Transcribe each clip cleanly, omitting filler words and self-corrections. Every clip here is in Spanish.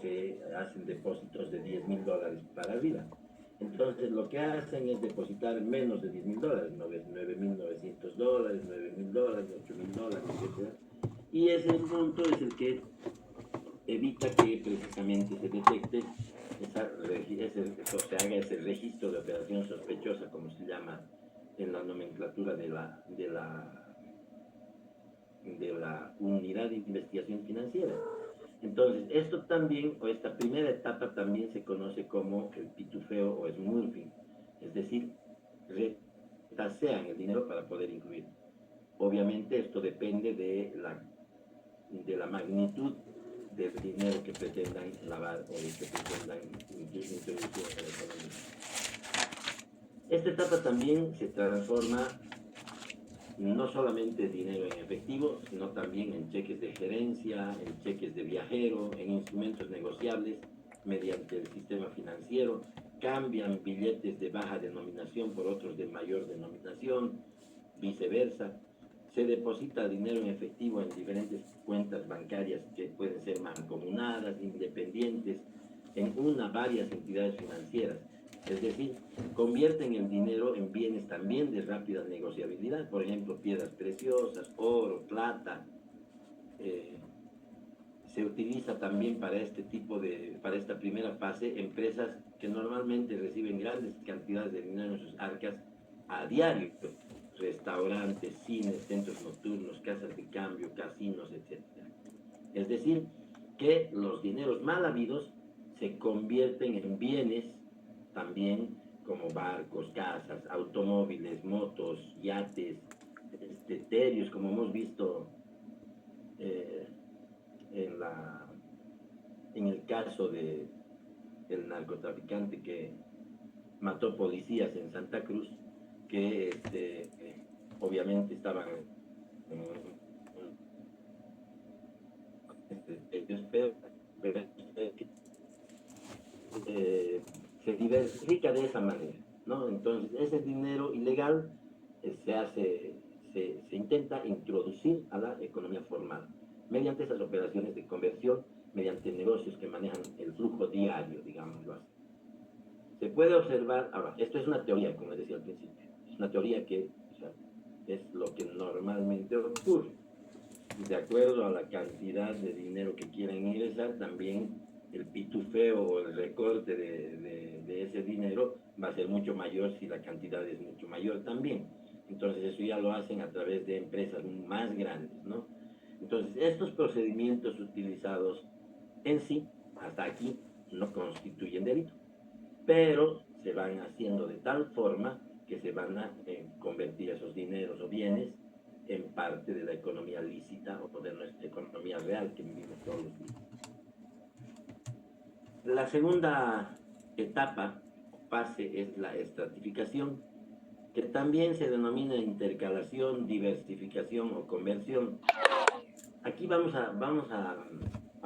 se hacen depósitos de $10,000 para arriba. Entonces lo que hacen es depositar menos de $10,000, $9,900, $9,000, $8,000, etc. Y ese monto es el que evita que precisamente se detecte se haga ese registro de operación sospechosa, como se llama en la nomenclatura de la unidad de investigación financiera. Entonces, esto también, o esta primera etapa también se conoce como el pitufeo o smurfing, es decir, retasean el dinero para poder incluir. Obviamente esto depende de la magnitud del dinero que pretendan lavar o de que pretendan introducir en la economía. Esta etapa también se transforma no solamente dinero en efectivo, sino también en cheques de gerencia, en cheques de viajero, en instrumentos negociables mediante el sistema financiero, cambian billetes de baja denominación por otros de mayor denominación, viceversa. Se deposita dinero en efectivo en diferentes cuentas bancarias que pueden ser mancomunadas, independientes, en varias entidades financieras. Es decir, convierten el dinero en bienes también de rápida negociabilidad, por ejemplo, piedras preciosas, oro, plata. Se utiliza también para esta primera fase, empresas que normalmente reciben grandes cantidades de dinero en sus arcas a diario, restaurantes, cines, centros nocturnos, casas de cambio, casinos, etc. Es decir, que los dineros mal habidos se convierten en bienes también como barcos, casas, automóviles, motos, yates, terios, como hemos visto en el caso del narcotraficante que mató policías en Santa Cruz, que obviamente estaban se diversifica de esa manera, ¿no? Entonces ese dinero ilegal se intenta introducir a la economía formal mediante esas operaciones de conversión, mediante negocios que manejan el flujo diario, digámoslo así. Se puede observar, ahora, esto es una teoría, como les decía al principio, es una teoría que es lo que normalmente ocurre. De acuerdo a la cantidad de dinero que quieran ingresar, también el pitufeo o el recorte de ese dinero va a ser mucho mayor si la cantidad es mucho mayor también. Entonces eso ya lo hacen a través de empresas más grandes, ¿no? Entonces estos procedimientos utilizados en sí, hasta aquí, no constituyen delito, pero se van haciendo de tal forma que se van a convertir esos dineros o bienes en parte de la economía lícita o de nuestra economía real que vivimos todos los días. La segunda etapa o fase es la estratificación, que también se denomina intercalación, diversificación o conversión. Aquí vamos a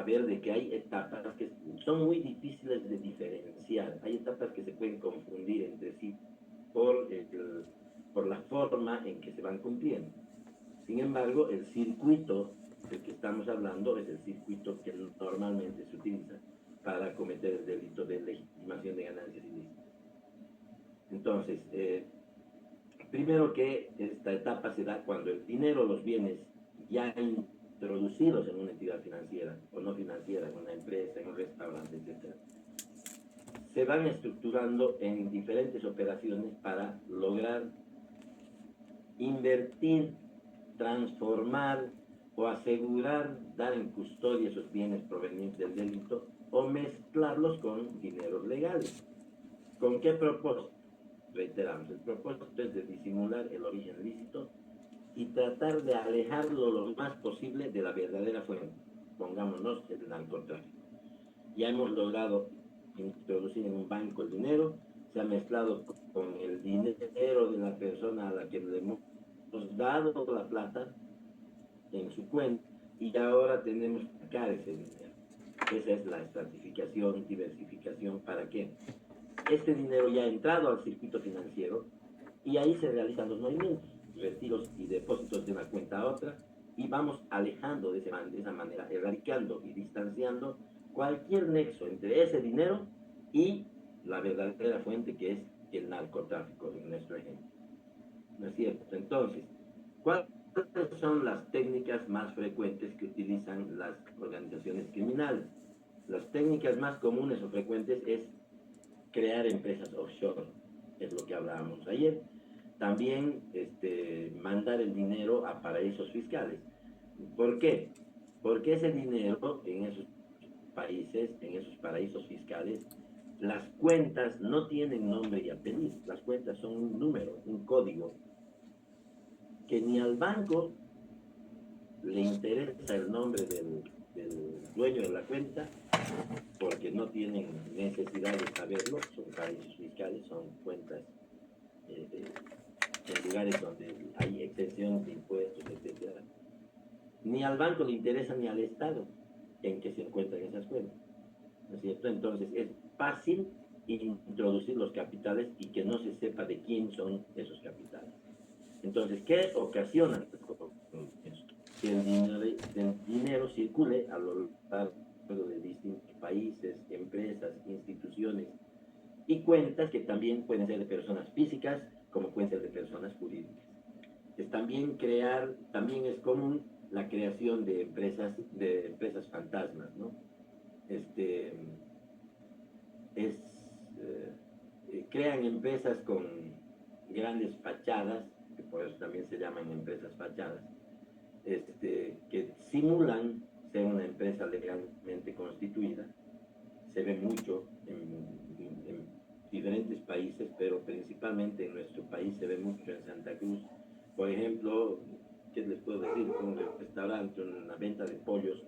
ver de que hay etapas que son muy difíciles de diferenciar. Hay etapas que se pueden confundir entre sí por la forma en que se van cumpliendo. Sin embargo, el circuito del que estamos hablando es el circuito que normalmente se utiliza para cometer el delito de legitimación de ganancias ilícitas. Entonces, primero que esta etapa se da cuando el dinero, los bienes ya introducidos en una entidad financiera o no financiera, en una empresa, en un restaurante, etc., se van estructurando en diferentes operaciones para lograr invertir, transformar o asegurar, dar en custodia esos bienes provenientes del delito o mezclarlos con dineros legales. ¿Con qué propósito? Reiteramos, el propósito es de disimular el origen ilícito y tratar de alejarlo lo más posible de la verdadera fuente, pongámonos el narcotráfico. Ya hemos logrado introducir en un banco el dinero, se ha mezclado con el dinero de la persona a la que le hemos dado la plata en su cuenta y ahora tenemos que sacar ese dinero. Esa es la estratificación, diversificación. ¿Para qué? Este dinero ya ha entrado al circuito financiero y ahí se realizan los movimientos, retiros y depósitos de una cuenta a otra y vamos alejando de esa manera, erradicando y distanciando cualquier nexo entre ese dinero y la verdadera fuente que es el narcotráfico, en nuestro ejemplo. ¿No es cierto? Entonces, ¿cuáles son las técnicas más frecuentes que utilizan las organizaciones criminales? Las técnicas más comunes o frecuentes es crear empresas offshore, es lo que hablábamos ayer. También mandar el dinero a paraísos fiscales. ¿Por qué? Porque ese dinero en esos países, en esos paraísos fiscales, las cuentas no tienen nombre y apellido, las cuentas son un número, un código, que ni al banco le interesa el nombre del dueño de la cuenta, porque no tienen necesidad de saberlo, son paraísos fiscales, son cuentas en lugares donde hay exenciones de impuestos, etcétera. Ni al banco le interesa ni al Estado en que se encuentran esas cuentas, ¿no es cierto? Entonces es fácil introducir los capitales y que no se sepa de quién son esos capitales. Entonces, ¿qué ocasiona eso? Que el dinero circule a lo largo de distintos países, empresas, instituciones y cuentas que también pueden ser de personas físicas como pueden ser de personas jurídicas. También es común la creación de empresas fantasmas, ¿no? Este, es, Crean empresas con grandes fachadas, que por eso también se llaman empresas fachadas, que simulan ser una empresa legalmente constituida. Se ve mucho en diferentes países, pero principalmente en nuestro país se ve mucho en Santa Cruz. Por ejemplo, ¿qué les puedo decir? Un restaurante, una venta de pollos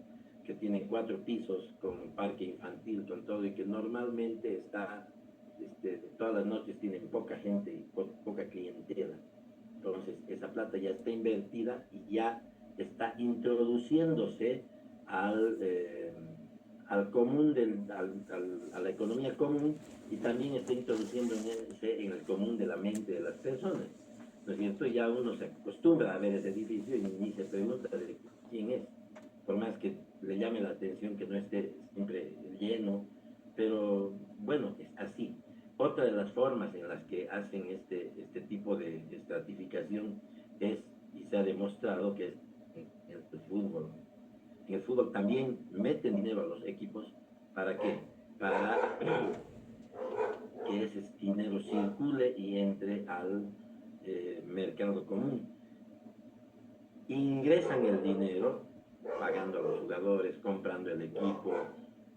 que tiene 4 pisos, con un parque infantil, con todo, y que normalmente está, todas las noches tienen poca gente y poca clientela. Entonces, esa plata ya está invertida y ya está introduciéndose al común, a la economía común, y también está introduciéndose en el común de la mente de las personas. ¿No es cierto? Ya uno se acostumbra a ver ese edificio y ni se pregunta de quién es, por más que le llame la atención que no esté siempre lleno, pero bueno, es así. Otra de las formas en las que hacen este tipo de estratificación es, y se ha demostrado que es en el fútbol. En el fútbol también meten dinero a los equipos. ¿Para qué? Para que ese dinero circule y entre al mercado común. Ingresan el dinero pagando a los jugadores, comprando el equipo,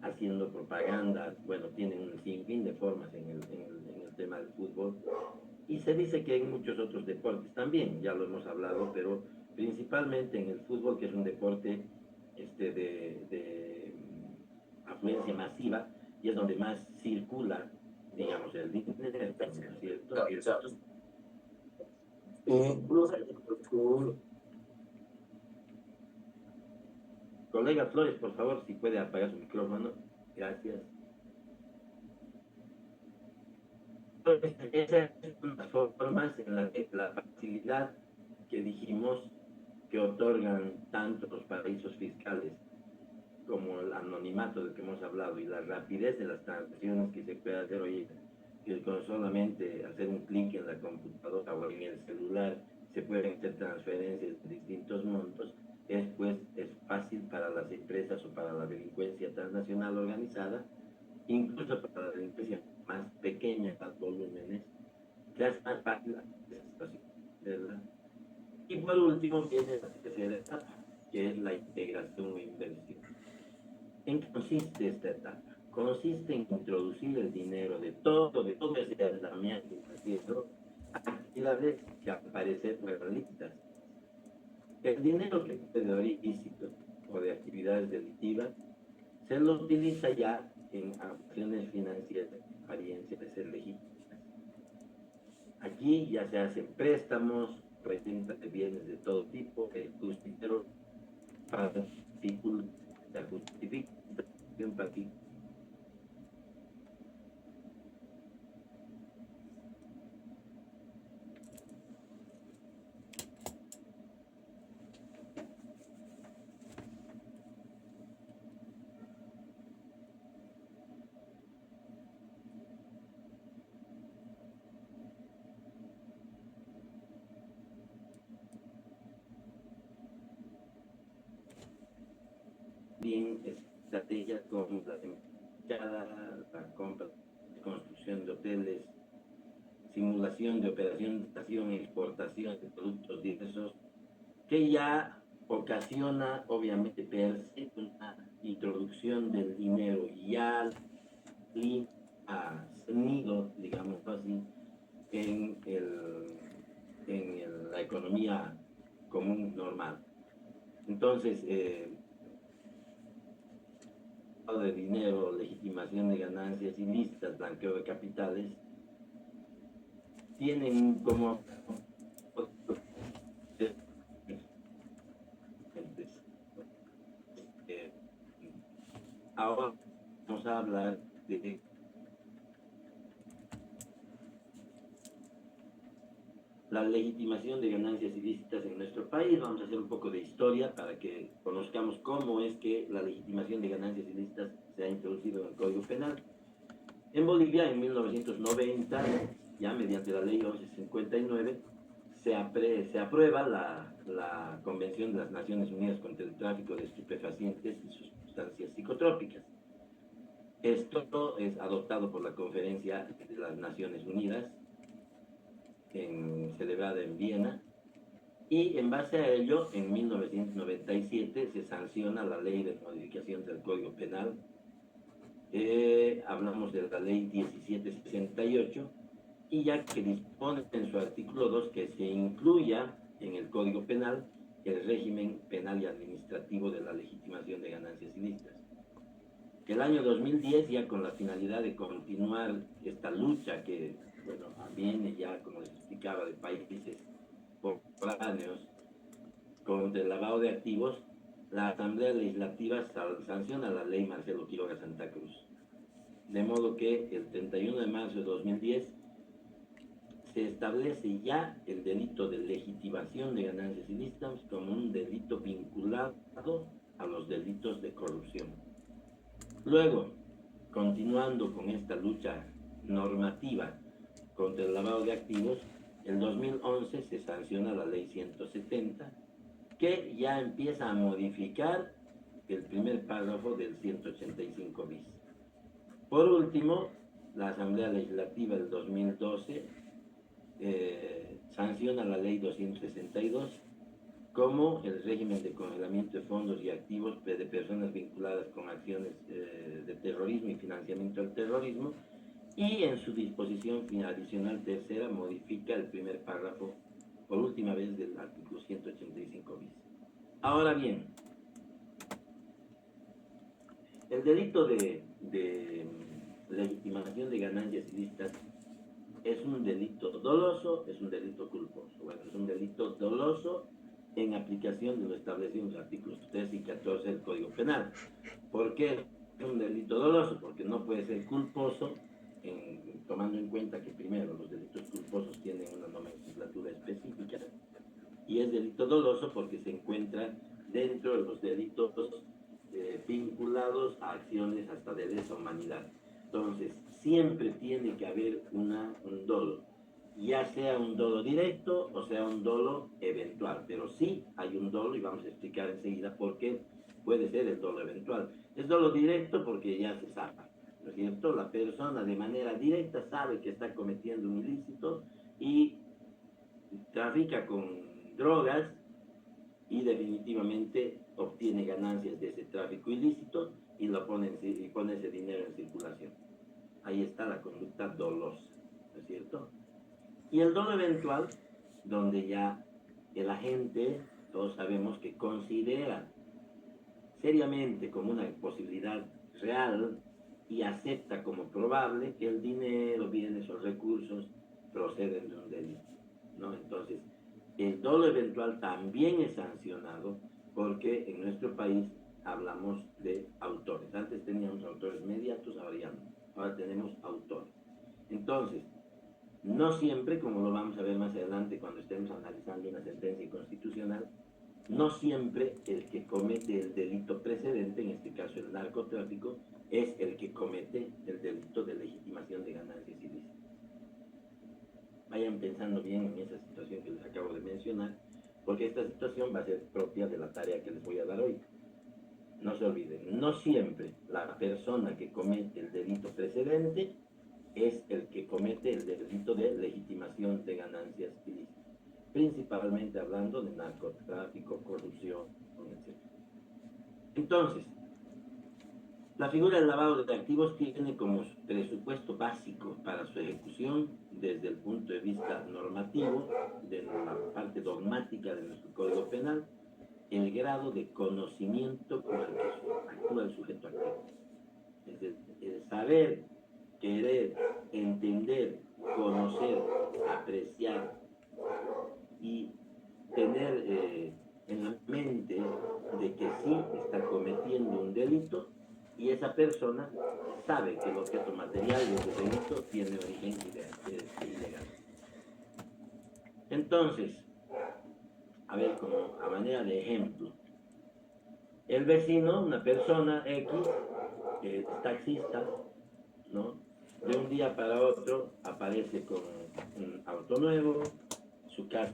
haciendo propaganda. Bueno, tienen un sinfín de formas en el tema del fútbol. Y se dice que en muchos otros deportes también, ya lo hemos hablado, pero principalmente en el fútbol, que es un deporte de afluencia masiva, y es donde más circula, digamos, el dinero, ¿cierto? Colega Flores, por favor, si puede apagar su micrófono. Gracias. Esas son las formas en las que la facilidad que dijimos que otorgan tanto los paraísos fiscales como el anonimato del que hemos hablado y la rapidez de las transacciones que se puede hacer hoy, que con solamente hacer un clic en la computadora o en el celular se pueden hacer transferencias de distintos montos, es fácil para las empresas o para la delincuencia transnacional organizada, incluso para la delincuencia más pequeña, más volúmenes, se hace más fácil esa situación, ¿verdad? Y por último viene la tercera etapa, que es la integración o inversión. ¿En qué consiste esta etapa? Consiste en introducir el dinero de todo ese aislamiento financiero a actividades que al parecer fueron lícitas. El dinero que fue de origen ilícito o de actividades delictivas se lo utiliza ya en acciones financieras de apariencia de ser legítimas. Aquí ya se hacen préstamos, reventa de bienes de todo tipo, el justiciero para la justificación para ti. también estrategias como la de la compra, construcción de hoteles, simulación de operación, exportación de productos diversos, que ya ocasiona obviamente per se una introducción del dinero ya nido, digamos así, en, la economía común normal. Entonces, de dinero, legitimación de ganancias ilícitas, blanqueo de capitales, tienen como ahora vamos a hablar de la legitimación de ganancias ilícitas en nuestro país. Vamos a hacer un poco de historia para que conozcamos cómo es que la legitimación de ganancias ilícitas se ha introducido en el Código Penal. En Bolivia, en 1990, ya mediante la ley 1159, se aprueba la Convención de las Naciones Unidas contra el Tráfico de Estupefacientes y Sustancias Psicotrópicas. Esto es adoptado por la Conferencia de las Naciones Unidas, celebrada en Viena, y en base a ello, en 1997 se sanciona la Ley de Modificación del Código Penal. Hablamos de la Ley 1768, y ya que dispone en su artículo 2 que se incluya en el Código Penal el régimen penal y administrativo de la legitimación de ganancias ilícitas. El año 2010, ya con la finalidad de continuar esta lucha que, bueno, viene ya, como les explicaba, de países foráneos contra el lavado de activos, la Asamblea Legislativa sanciona la ley Marcelo Quiroga Santa Cruz. De modo que el 31 de marzo de 2010 se establece ya el delito de legitimación de ganancias ilícitas como un delito vinculado a los delitos de corrupción. Luego, continuando con esta lucha normativa contra el lavado de activos, en 2011 se sanciona la ley 170, que ya empieza a modificar el primer párrafo del 185 bis. Por último, la Asamblea Legislativa del 2012 sanciona la ley 262 como el régimen de congelamiento de fondos y activos de personas vinculadas con acciones de terrorismo y financiamiento del terrorismo, y en su disposición adicional tercera modifica el primer párrafo por última vez del artículo 185 bis. Ahora bien, el delito de legitimación de ganancias ilícitas es un delito doloso, es un delito culposo. Bueno, es un delito doloso en aplicación de lo establecido en los artículos 13 y 14 del Código Penal. ¿Por qué es un delito doloso? Porque no puede ser culposo, tomando en cuenta que primero los delitos culposos tienen una nomenclatura específica, y es delito doloso porque se encuentra dentro de los delitos vinculados a acciones hasta de lesa humanidad. Entonces, siempre tiene que haber un dolo, ya sea un dolo directo o sea un dolo eventual, pero sí hay un dolo, y vamos a explicar enseguida por qué puede ser el dolo eventual. Es dolo directo porque ya se sabe, ¿no es cierto? La persona de manera directa sabe que está cometiendo un ilícito y trafica con drogas y definitivamente obtiene ganancias de ese tráfico ilícito y pone ese dinero en circulación. Ahí está la conducta dolosa, ¿no es cierto? Y el dolo eventual, donde ya el agente, todos sabemos que considera seriamente como una posibilidad real y acepta como probable que el dinero, bienes o recursos proceden de un delito, ¿no? Entonces, el dolo eventual también es sancionado porque en nuestro país hablamos de autores. Antes teníamos autores mediatos, ahora ya no. Ahora tenemos autores. Entonces, no siempre, como lo vamos a ver más adelante cuando estemos analizando una sentencia constitucional, no siempre el que comete el delito precedente, en este caso el narcotráfico, es el que comete el delito de legitimación de ganancias ilícitas. Vayan pensando bien en esa situación que les acabo de mencionar, porque esta situación va a ser propia de la tarea que les voy a dar hoy. no se olviden, no siempre la persona que comete el delito precedente es el que comete el delito de legitimación de ganancias ilícitas, principalmente hablando de narcotráfico, corrupción, etc. Entonces, la figura del lavado de activos tiene como presupuesto básico para su ejecución desde el punto de vista normativo, de la parte dogmática de nuestro Código Penal, el grado de conocimiento con el que actúa el sujeto activo. Es decir, el saber, querer, entender, conocer, apreciar y tener en la mente de que sí está cometiendo un delito y esa persona sabe que el objeto material de ese delito tiene origen ilegal. Entonces, a ver, como a manera de ejemplo, el vecino, una persona X, que es taxista, ¿no? De un día para otro aparece con un auto nuevo, su casa,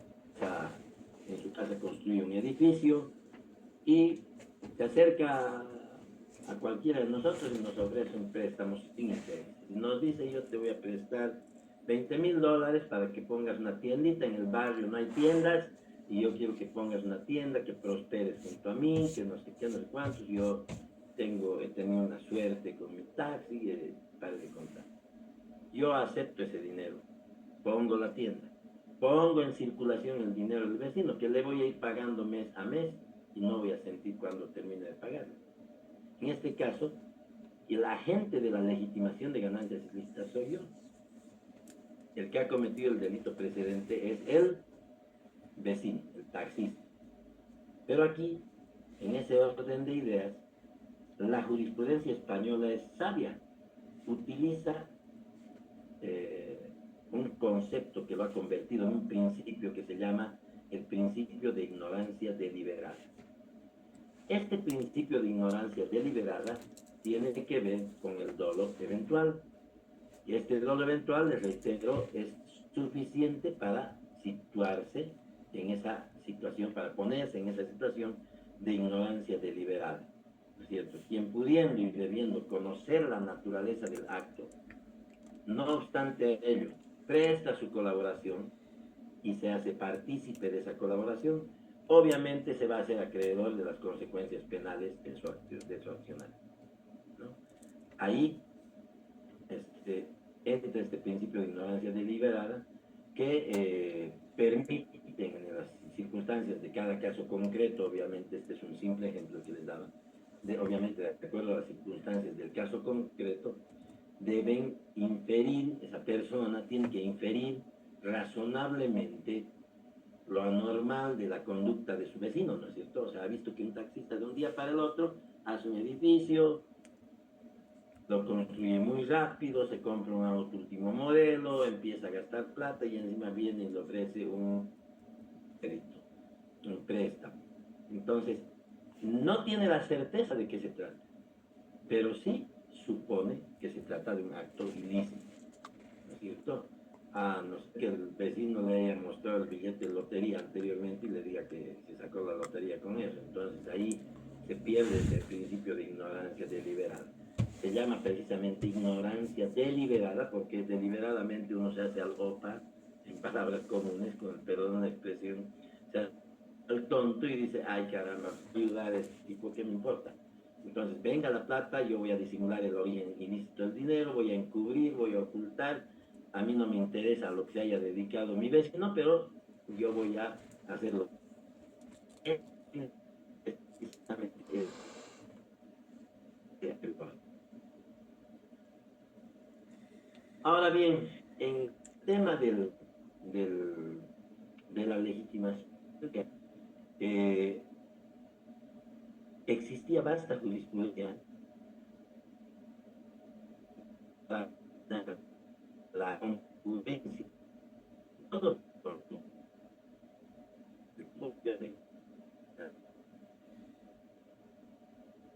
en su casa construye un edificio y se acerca a cualquiera de nosotros y nos ofrece un préstamo sin interés. Nos dice, yo te voy a prestar $20,000 para que pongas una tiendita, en el barrio no hay tiendas y yo quiero que pongas una tienda, que prosperes junto a mí, que no sé qué, no sé cuántos, yo he tenido una suerte con mi taxi, para de contar. Yo acepto ese dinero, pongo la tienda, pongo en circulación el dinero del vecino, que le voy a ir pagando mes a mes y no voy a sentir cuando termine de pagarlo. En este caso, el agente de la legitimación de ganancias ilícitas soy yo. El que ha cometido el delito precedente es el vecino, el taxista. Pero aquí, en ese orden de ideas, la jurisprudencia española es sabia. Utiliza un concepto que lo ha convertido en un principio que se llama el principio de ignorancia deliberada. Este principio de ignorancia deliberada tiene que ver con el dolo eventual. Y este dolo eventual, les reitero, es suficiente para situarse en esa situación, para ponerse en esa situación de ignorancia deliberada. ¿No es cierto? Quien pudiendo y debiendo conocer la naturaleza del acto, no obstante ello, presta su colaboración y se hace partícipe de esa colaboración, obviamente se va a hacer acreedor de las consecuencias penales de su accionar. ¿No? Ahí entra este principio de ignorancia deliberada que permite en las circunstancias de cada caso concreto, obviamente este es un simple ejemplo que les daba, obviamente de acuerdo a las circunstancias del caso concreto, deben inferir, esa persona tiene que inferir razonablemente lo anormal de la conducta de su vecino, ¿no es cierto? O sea, ha visto que un taxista de un día para el otro hace un edificio, lo construye muy rápido, se compra un auto último modelo, empieza a gastar plata y encima viene y le ofrece un crédito, un préstamo. Entonces, no tiene la certeza de qué se trata, pero sí supone que se trata de un acto ilícito, ¿no es cierto? A no ser que el vecino le haya mostrado el billete de lotería anteriormente y le diga que se sacó la lotería con eso. Entonces ahí se pierde ese principio de ignorancia deliberada. Se llama precisamente ignorancia deliberada porque deliberadamente uno se hace al OPA, en palabras comunes, con el perdón de la expresión, se hace el tonto y dice, ay caramba, voy a ayudar a este tipo, ¿qué me importa? Entonces, venga la plata, yo voy a disimular el origen ilícito del dinero, voy a encubrir, voy a ocultar. A mí no me interesa lo que se haya dedicado mi vecino, pero yo voy a hacerlo. Ahora bien, en el tema del, de la legitimación, eh, existía vasta jurisprudencia para la concurrencia. Todo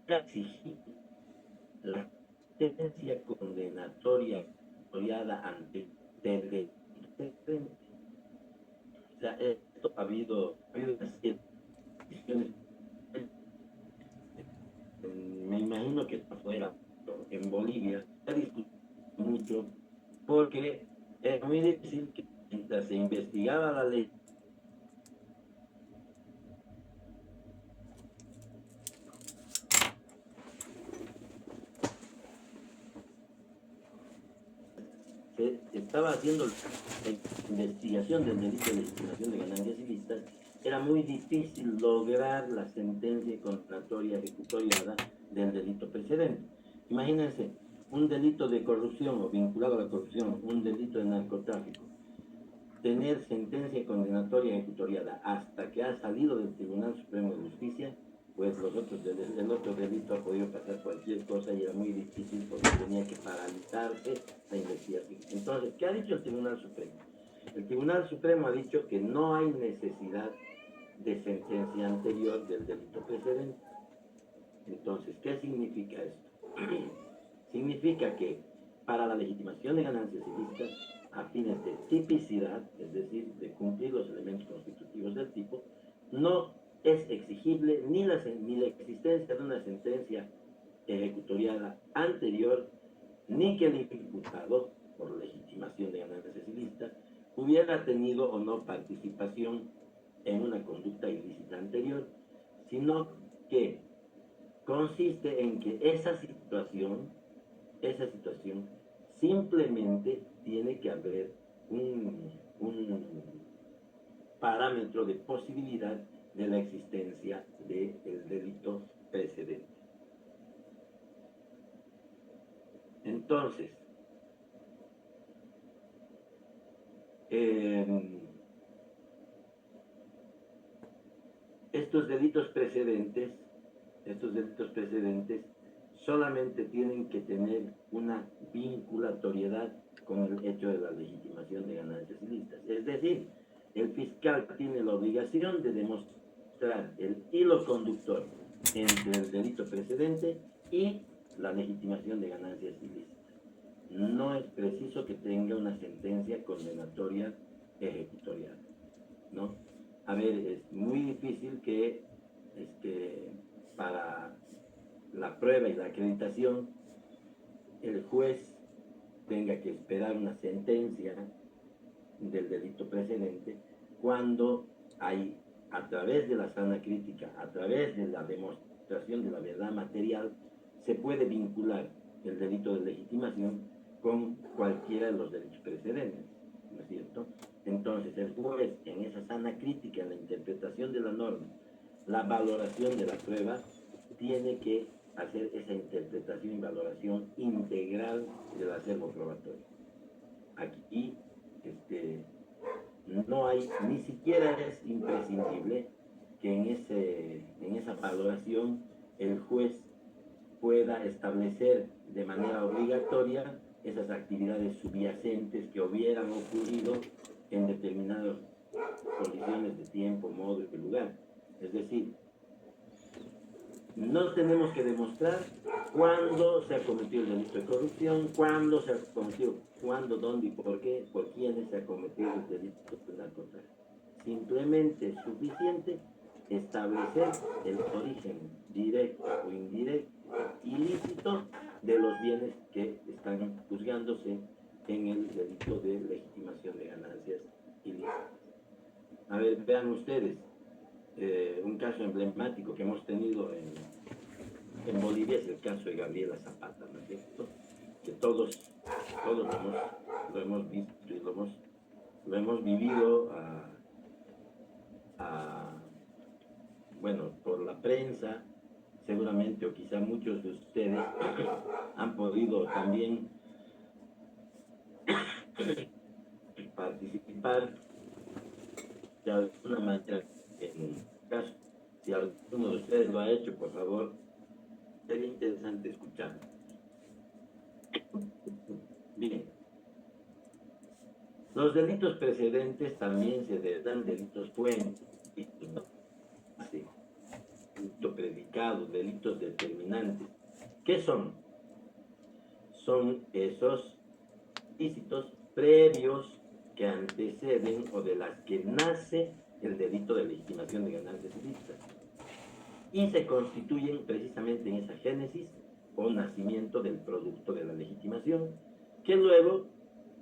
exigir la sentencia condenatoria ante el. O sea, esto ha habido una serie de decisiones me imagino que afuera, en Bolivia, se discutió mucho porque es muy difícil que mientras se investigaba la ley, se estaba haciendo la investigación del delito de legitimación de ganancias ilícitas, era muy difícil lograr la sentencia condenatoria ejecutoriada del delito precedente. Imagínense, un delito de corrupción o vinculado a la corrupción, un delito de narcotráfico, tener sentencia condenatoria ejecutoriada hasta que ha salido del Tribunal Supremo de Justicia, pues el otro delito ha podido pasar cualquier cosa y era muy difícil porque tenía que paralizarse la investigación. Entonces, ¿qué ha dicho el Tribunal Supremo? El Tribunal Supremo ha dicho que no hay necesidad de sentencia anterior del delito precedente. Entonces, ¿qué significa esto? Significa que para la legitimación de ganancias ilícitas, a fines de tipicidad, es decir, de cumplir los elementos constitutivos del tipo, no es exigible ni la existencia de una sentencia ejecutoriada anterior, ni que el imputado, por legitimación de ganancias ilícitas, hubiera tenido o no participación en una conducta ilícita anterior, sino que consiste en que esa situación simplemente tiene que haber un parámetro de posibilidad de la existencia del delito precedente. Entonces, estos delitos precedentes solamente tienen que tener una vinculatoriedad con el hecho de la legitimación de ganancias ilícitas. Es decir, el fiscal tiene la obligación de demostrar el hilo conductor entre el delito precedente y la legitimación de ganancias ilícitas. No es preciso que tenga una sentencia condenatoria ejecutorial, ¿no? A ver, es muy difícil que para la prueba y la acreditación el juez tenga que esperar una sentencia del delito precedente cuando hay, a través de la sana crítica, a través de la demostración de la verdad material, se puede vincular el delito de legitimación con cualquiera de los delitos precedentes, ¿no es cierto? Entonces el juez, en esa sana crítica, en la interpretación de la norma, la valoración de la prueba, tiene que hacer esa interpretación y valoración integral del acervo probatorio. Aquí no hay, ni siquiera es imprescindible que en esa valoración el juez pueda establecer de manera obligatoria esas actividades subyacentes que hubieran ocurrido en determinadas condiciones de tiempo, modo y lugar. Es decir, no tenemos que demostrar cuándo se ha cometido el delito de corrupción, cuándo se ha cometido, cuándo, dónde y por quiénes se ha cometido el delito de narcotráfico. Simplemente es suficiente establecer el origen directo o indirecto, ilícito, de los bienes que están juzgándose en el delito de legitimación de ganancias ilícitas. A ver, vean ustedes, un caso emblemático que hemos tenido en Bolivia es el caso de Gabriela Zapata, ¿no es cierto? Que todos lo hemos visto y lo hemos vivido bueno, por la prensa, seguramente, o quizá muchos de ustedes han podido también participar de alguna manera en un caso. Si alguno de ustedes lo ha hecho, por favor, sería interesante escuchar. Bien. Los delitos precedentes también se dan delitos fuentes, delito predicado, delitos determinantes. ¿Qué son? Son esos ilícitos previos que anteceden o de las que nace el delito de legitimación de ganancias ilícitas. y se constituyen precisamente en esa génesis o nacimiento del producto de la legitimación, que luego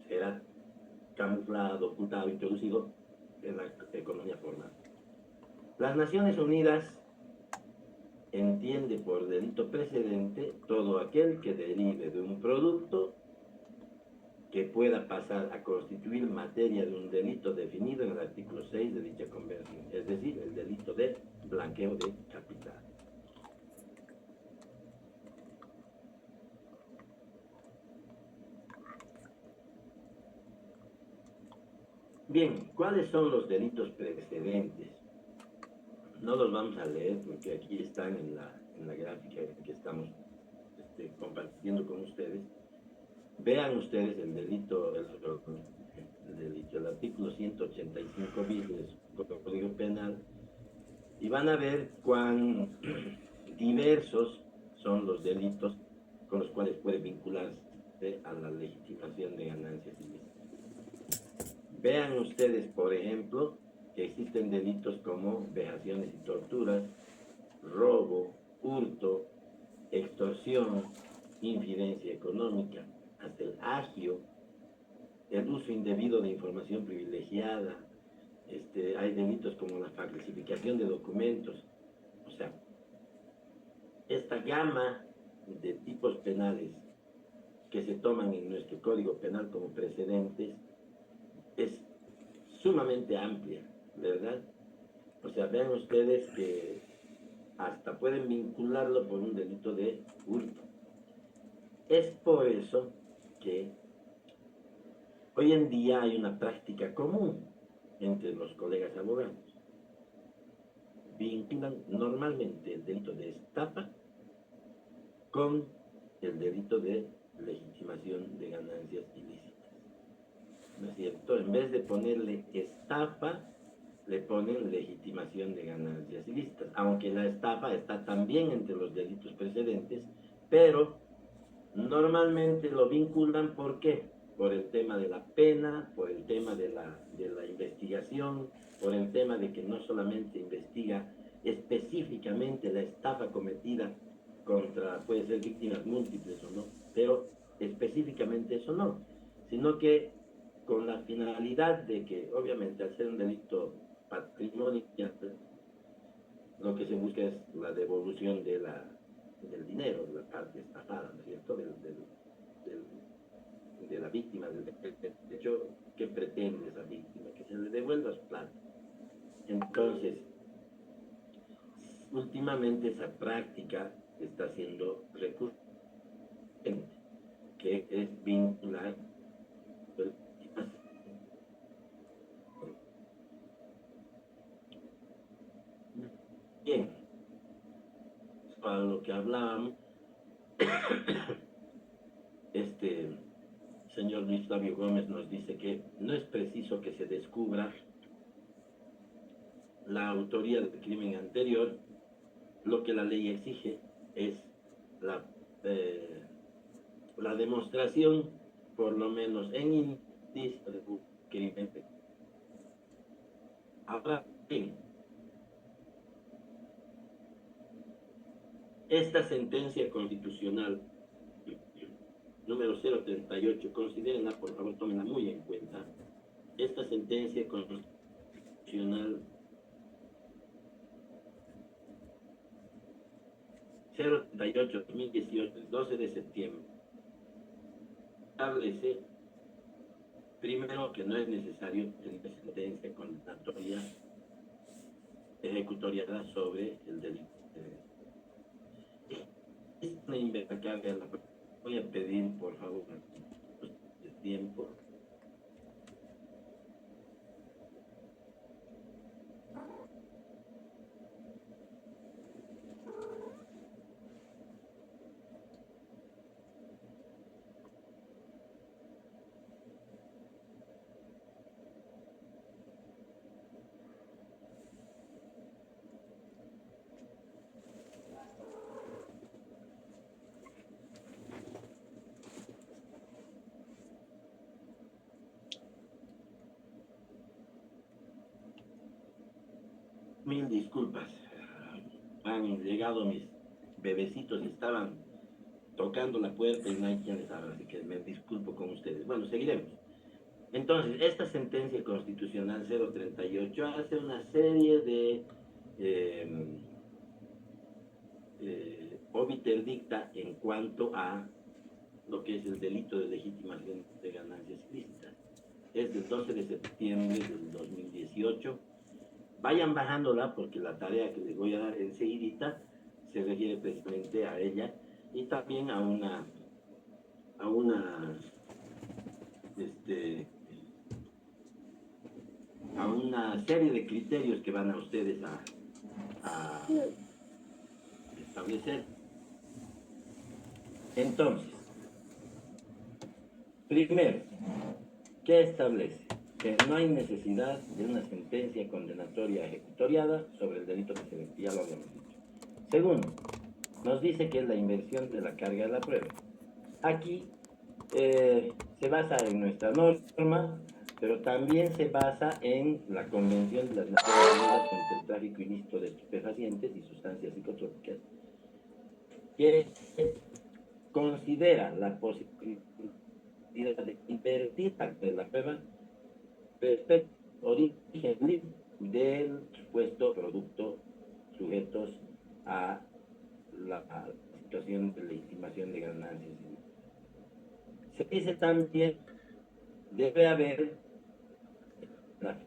será camuflado, ocultado, introducido en la economía formal. Las Naciones Unidas entiende por delito precedente todo aquel que derive de un producto que pueda pasar a constituir materia de un delito definido en el artículo 6 de dicha convención, es decir, el delito de blanqueo de capital. Bien, ¿cuáles son los delitos precedentes? No los vamos a leer porque aquí están en la gráfica que estamos compartiendo con ustedes. Vean ustedes el delito, el artículo 185 bis del Código Penal y van a ver cuán diversos son los delitos con los cuales puede vincularse a la legitimación de ganancias ilícitas. Vean ustedes, por ejemplo, que existen delitos como vejaciones y torturas, robo, hurto, extorsión, infidencia económica, hasta el agio, el uso indebido de información privilegiada, hay delitos como la falsificación de documentos. O sea, esta gama de tipos penales que se toman en nuestro Código Penal como precedentes es sumamente amplia, ¿verdad? O sea, vean ustedes que hasta pueden vincularlo por un delito de hurto. Es por eso que hoy en día hay una práctica común entre los colegas abogados. Vinculan normalmente el delito de estafa con el delito de legitimación de ganancias ilícitas. ¿No es cierto? En vez de ponerle estafa, le ponen legitimación de ganancias ilícitas, aunque la estafa está también entre los delitos precedentes, pero normalmente lo vinculan, ¿por qué? Por el tema de la pena, por el tema de la investigación, por el tema de que no solamente investiga específicamente la estafa cometida contra, puede ser víctimas múltiples o no, pero específicamente eso no, sino que con la finalidad de que, obviamente, al ser un delito patrimonial, lo que se busca es la devolución del dinero, de la parte estafada, ¿no es cierto?, de la víctima, del hecho que pretende esa víctima, que se le devuelva su plata. Entonces, últimamente esa práctica está siendo recurrente, que es vincular bien, para lo que hablábamos, este señor Luis Flavio Gómez nos dice que no es preciso que se descubra la autoría del crimen anterior, lo que la ley exige es la, eh, la demostración, por lo menos en indicio de un crimen. Ahora bien, esta sentencia constitucional número 038, considérenla, por favor, tómenla muy en cuenta. Esta sentencia constitucional 038-2018, el 12 de septiembre, establece primero que no es necesario tener sentencia condenatoria ejecutoriada sobre el delito. Es una inversión. Voy a pedir, por favor, el tiempo. Mil disculpas. han llegado mis bebecitos y estaban tocando la puerta y no hay quien les abra, así que me disculpo con ustedes. Bueno, seguiremos. Entonces, esta sentencia constitucional 038 hace una serie de eh, obiter dicta en cuanto a lo que es el delito de legitimación de ganancias ilícitas. Es del 12 de septiembre del 2018. Vayan bajándola porque la tarea que les voy a dar enseguida se refiere precisamente a ella y también a una este, a una serie de criterios que van a ustedes a establecer. Entonces, primero, ¿qué establece? Que no hay necesidad de una sentencia condenatoria ejecutoriada sobre el delito que se ve, ya lo habíamos dicho. Segundo, nos dice que es la inversión de la carga de la prueba. Aquí se basa en nuestra norma, pero también se basa en la Convención de las Naciones Unidas contra el tráfico ilícito de estupefacientes y sustancias psicotrópicas, que considera la posibilidad de invertir parte de la prueba respecto al origen del supuesto producto sujetos a la situación de legitimación de ganancias. Se dice también debe haber la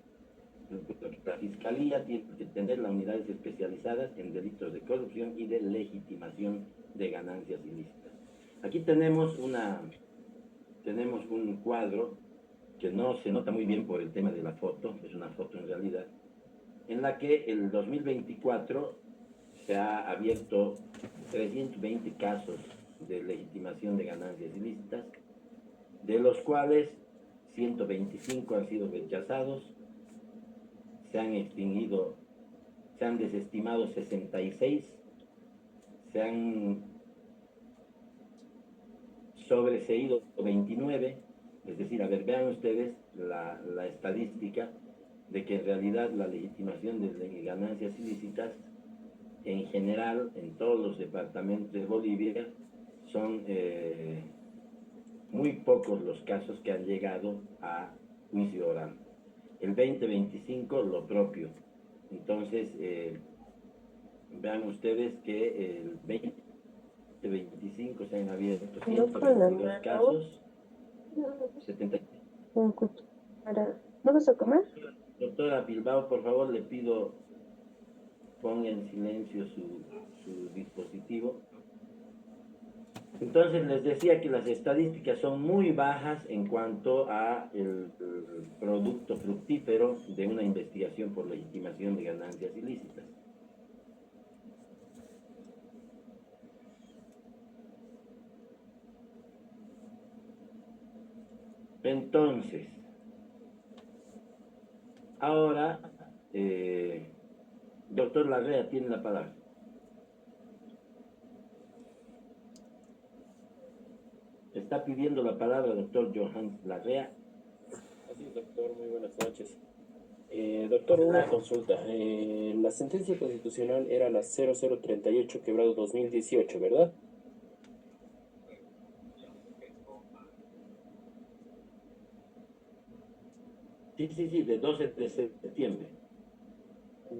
Fiscalía tiene que tener las unidades especializadas en delitos de corrupción y de legitimación de ganancias ilícitas. Aquí tenemos un cuadro que no se nota muy bien por el tema de la foto, es una foto en realidad, en la que el 2024 se ha abierto 320 casos de legitimación de ganancias ilícitas, de los cuales 125 han sido rechazados, se han extinguido, se han desestimado 66, se han sobreseído 29, es decir, a ver, vean ustedes la estadística de que en realidad la legitimación de ganancias ilícitas en general en todos los departamentos de Bolivia son muy pocos los casos que han llegado a juicio oral. El 2025 lo propio. Entonces, vean ustedes que el 2025 se han abierto 122 casos, 70. ¿No vas a comer? Doctora Bilbao, por favor, le pido ponga en silencio su dispositivo. Entonces les decía que las estadísticas son muy bajas en cuanto a el producto fructífero de una investigación por legitimación de ganancias ilícitas. Entonces, ahora, doctor Larrea tiene la palabra. Está pidiendo la palabra doctor Johannes Larrea. Así es, doctor, muy buenas noches. Doctor, una consulta. La sentencia constitucional era la 0038 quebrado 2018, ¿verdad? Sí, de 12 de septiembre.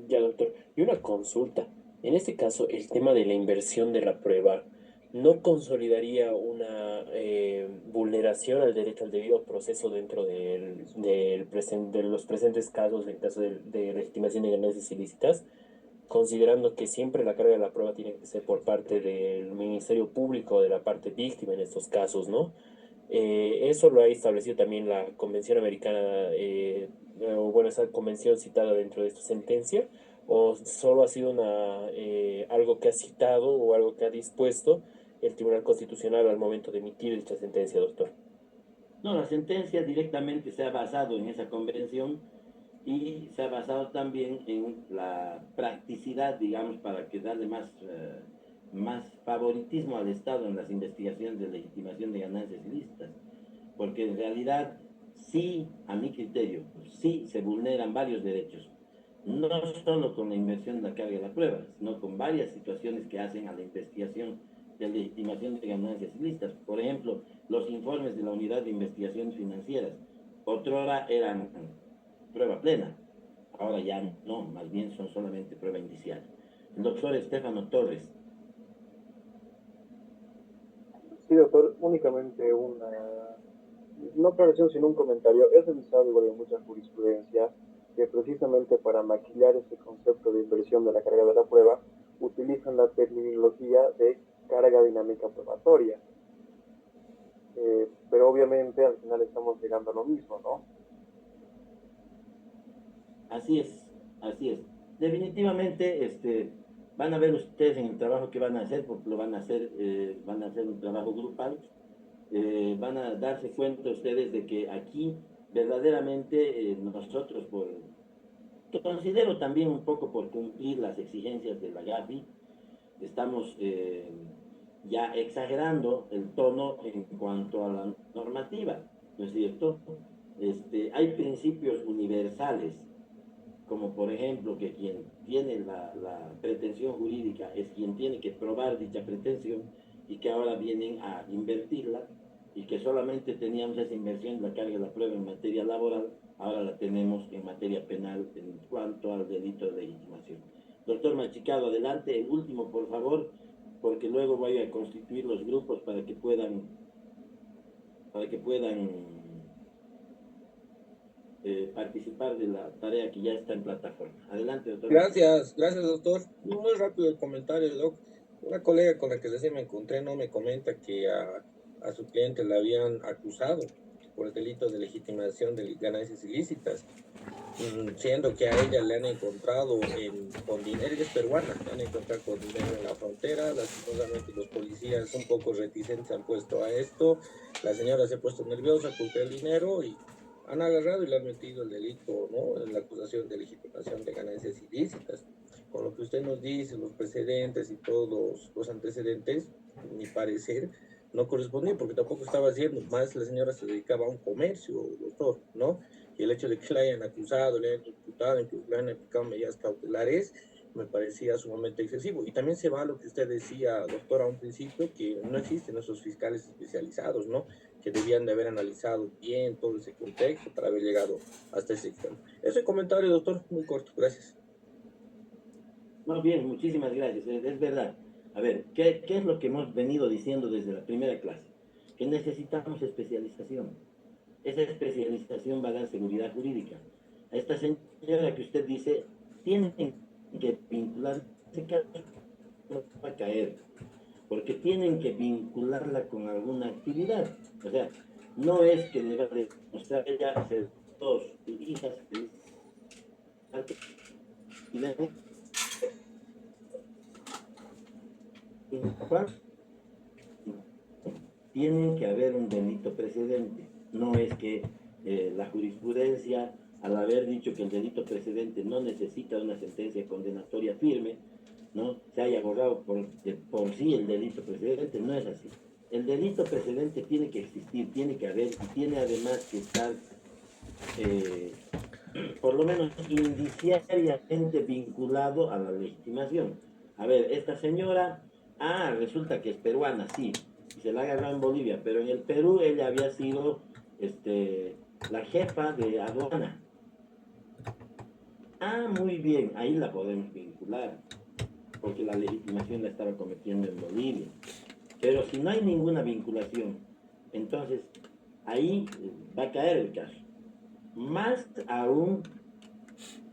Ya, doctor. Y una consulta. En este caso, el tema de la inversión de la prueba no consolidaría una vulneración al derecho al debido proceso dentro de los presentes casos, en caso de legitimación de ganancias ilícitas, considerando que siempre la carga de la prueba tiene que ser por parte del Ministerio Público, de la parte víctima en estos casos, ¿no? Eso lo ha establecido también la Convención Americana, o bueno, esa convención citada dentro de esta sentencia, o solo ha sido algo que ha citado o algo que ha dispuesto el Tribunal Constitucional al momento de emitir dicha sentencia, doctor. No, la sentencia directamente se ha basado en esa convención y se ha basado también en la practicidad, digamos, para que darle más favoritismo al Estado en las investigaciones de legitimación de ganancias ilícitas, porque en realidad sí, a mi criterio, sí se vulneran varios derechos, no solo con la inversión de la carga de la prueba, sino con varias situaciones que hacen a la investigación de legitimación de ganancias ilícitas. Por ejemplo, los informes de la Unidad de Investigaciones Financieras. Otrora eran prueba plena, ahora ya no, más bien son solamente prueba indicial. El doctor Estefano Torres. Sí, doctor, únicamente una, no aclaración, sino un comentario. He revisado igual en mucha jurisprudencia que precisamente para maquillar ese concepto de inversión de la carga de la prueba, utilizan la terminología de carga dinámica probatoria. Pero obviamente al final estamos llegando a lo mismo, ¿no? Así es, así es. Definitivamente, van a ver ustedes en el trabajo que van a hacer, porque lo van a hacer un trabajo grupal, van a darse cuenta ustedes de que aquí verdaderamente nosotros, considero también un poco por cumplir las exigencias de la GAFI, estamos ya exagerando el tono en cuanto a la normativa, ¿no es cierto? Hay principios universales como por ejemplo que quien tiene la pretensión jurídica es quien tiene que probar dicha pretensión y que ahora vienen a invertirla y que solamente teníamos esa inversión en la carga de la prueba en materia laboral, ahora la tenemos en materia penal en cuanto al delito de legitimación. Doctor Machicado, adelante, el último por favor, porque luego voy a constituir los grupos para que puedan participar de la tarea que ya está en plataforma. Adelante, doctor. Gracias, gracias, doctor. Muy rápido el comentario, doc. Una colega con la que recién me encontré no me comenta que a su cliente la habían acusado por el delito de legitimación de ganancias ilícitas, siendo que a ella le han encontrado con dinero, ella es peruana, le han encontrado con dinero en la frontera. Lastimosamente los policías un poco reticentes se han puesto a esto, la señora se ha puesto nerviosa, oculta el dinero y han agarrado y le han metido el delito, ¿no? En la acusación de legitimación de ganancias ilícitas. Con lo que usted nos dice, los precedentes y todos los antecedentes, mi parecer, no correspondía porque tampoco estaba haciendo, más la señora se dedicaba a un comercio, doctor, ¿no? Y el hecho de que la hayan acusado, le hayan imputado, incluso le hayan aplicado medidas cautelares, me parecía sumamente excesivo. Y también se va a lo que usted decía, doctor, a un principio, que no existen esos fiscales especializados, ¿no? Que debían de haber analizado bien todo ese contexto para haber llegado hasta ese extremo. Ese comentario, doctor, muy corto, gracias. Muy bien, muchísimas gracias, es verdad. A ver, ¿qué es lo que hemos venido diciendo desde la primera clase? Que necesitamos especialización. Esa especialización va a dar seguridad jurídica. A esta señora que usted dice, tienen que vincular, ese caso no va a caer, porque tienen que vincularla con alguna actividad. O sea, no es que le va a demostrar ella hacer dos hijas tienen que haber un delito precedente. No es que la jurisprudencia, al haber dicho que el delito precedente no necesita una sentencia condenatoria firme, ¿no? Se haya borrado por sí el delito precedente. No es así. El delito precedente tiene que existir, tiene que haber y tiene además que estar por lo menos indiciariamente vinculado a la legitimación. A ver, esta señora, resulta que es peruana, sí, y se la ha agarrado en Bolivia, pero en el Perú ella había sido la jefa de aduana. Muy bien, ahí la podemos vincular, porque la legitimación la estaba cometiendo en Bolivia. Pero si no hay ninguna vinculación, entonces ahí va a caer el caso. Más aún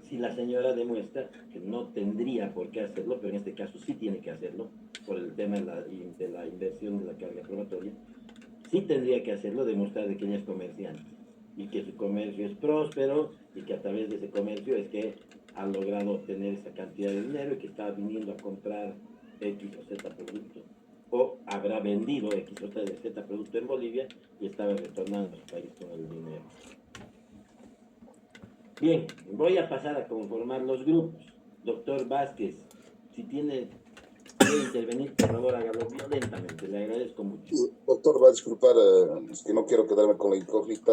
si la señora demuestra que no tendría por qué hacerlo, pero en este caso sí tiene que hacerlo, por el tema de la inversión de la carga probatoria, sí tendría que hacerlo, demostrar de que ella es comerciante y que su comercio es próspero y que a través de ese comercio es que ha logrado obtener esa cantidad de dinero y que está viniendo a comprar X o Z producto, o habrá vendido X o Z producto en Bolivia y estaba retornando a su país con el dinero. Bien, voy a pasar a conformar los grupos. Doctor Vázquez, si quiere intervenir, por favor, hágalo violentamente. Le agradezco mucho. Doctor, va a disculpar, es que no quiero quedarme con la incógnita.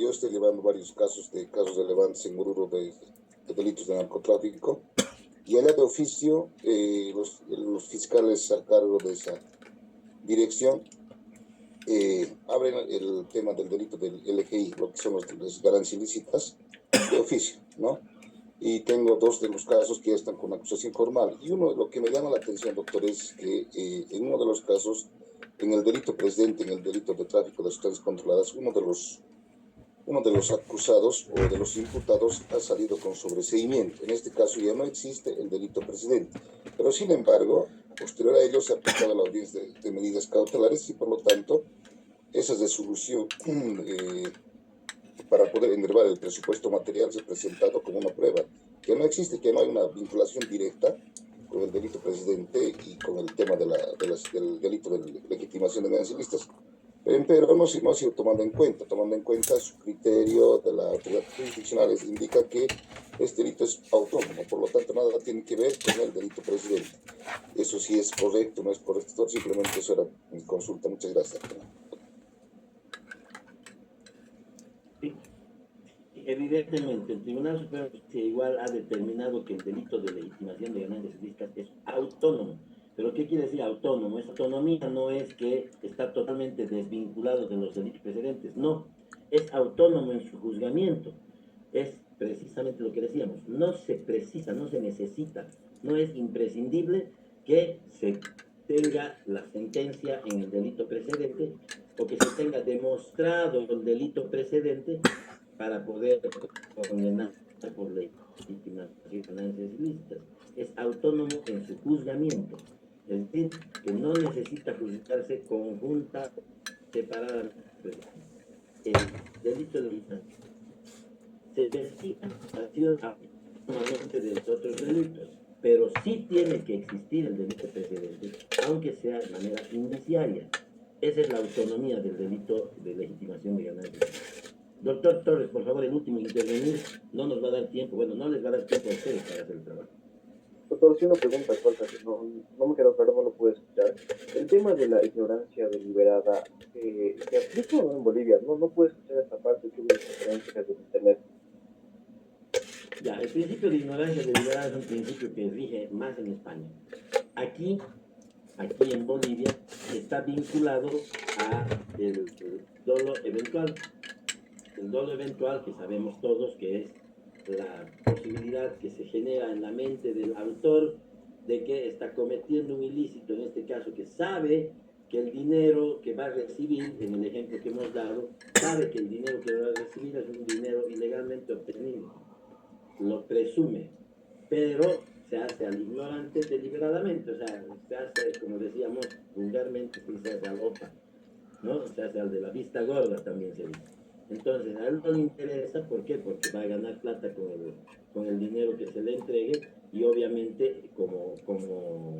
Yo estoy llevando varios casos relevantes en Oruro delitos de narcotráfico, y allá de oficio los fiscales a cargo de esa dirección abren el tema del delito del LGI, lo que son las ganancias ilícitas, de oficio, ¿no? Y tengo dos de los casos que ya están con acusación formal. Y uno, lo que me llama la atención, doctor, es que en uno de los casos, en el delito presidente, en el delito de tráfico de sustancias controladas, uno de los acusados o de los imputados ha salido con sobreseimiento. En este caso ya no existe el delito presidente. Pero sin embargo, posterior a ello se ha aplicado la audiencia de medidas cautelares y por lo tanto esa resolución para poder enervar el presupuesto material se ha presentado como una prueba que no existe, que no hay una vinculación directa con el delito presidente y con el tema del delito de legitimación de ganancias ilícitas. Pero no se ha sido tomando en cuenta su criterio de la autoridad jurisdiccional indica que este delito es autónomo, por lo tanto nada tiene que ver con el delito presidente. Eso sí es correcto, no es correcto, simplemente eso era mi consulta. Muchas gracias. Sí. Evidentemente, el Tribunal Supremo de Justicia igual ha determinado que el delito de legitimación de ganancias ilícitas es autónomo. ¿Pero qué quiere decir autónomo? Esa autonomía no es que está totalmente desvinculado de los delitos precedentes, no, es autónomo en su juzgamiento. Es precisamente lo que decíamos, no se precisa, no se necesita, no es imprescindible que se tenga la sentencia en el delito precedente o que se tenga demostrado el delito precedente para poder condenar por legitimación de ganancias ilícitas. Es autónomo en su juzgamiento. Es decir, que no necesita juzgarse conjunta, separada. El delito de legitimación se investiga autónomamente de los otros delitos, pero sí tiene que existir el delito precedente, aunque sea de manera indiciaria. Esa es la autonomía del delito de legitimación de ganancias. Doctor Torres, por favor, el último intervenir, no nos va a dar tiempo, bueno, no les va a dar tiempo a ustedes para hacer el trabajo. Doctor, si una pregunta corta que no me quedó claro, no lo pude escuchar. El tema de la ignorancia deliberada, ¿se aplica o no en Bolivia? No pude escuchar esta parte que hubo referencias de internet. Ya, el principio de ignorancia deliberada es un principio que rige más en España. Aquí en Bolivia, está vinculado a el dolo eventual. El dolo eventual, que sabemos todos que es la posibilidad que se genera en la mente del autor de que está cometiendo un ilícito, en este caso que sabe que el dinero que va a recibir, en el ejemplo que hemos dado, sabe que el dinero que va a recibir es un dinero ilegalmente obtenido, lo presume, pero se hace al ignorante deliberadamente, o sea, se hace, como decíamos vulgarmente, se hace al opa, ¿no? Se hace al de la vista gorda, también se dice. Entonces, a él no le interesa, ¿por qué? Porque va a ganar plata con el dinero que se le entregue y obviamente como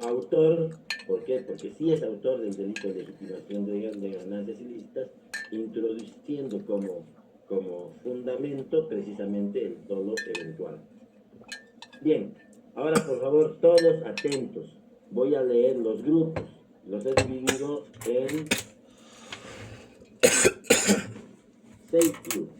autor, ¿por qué? Porque sí es autor del delito de legitimación de ganancias ilícitas, introduciendo como fundamento precisamente el dolo eventual. Bien, ahora por favor todos atentos. Voy a leer los grupos. Los he dividido en 6 grupos.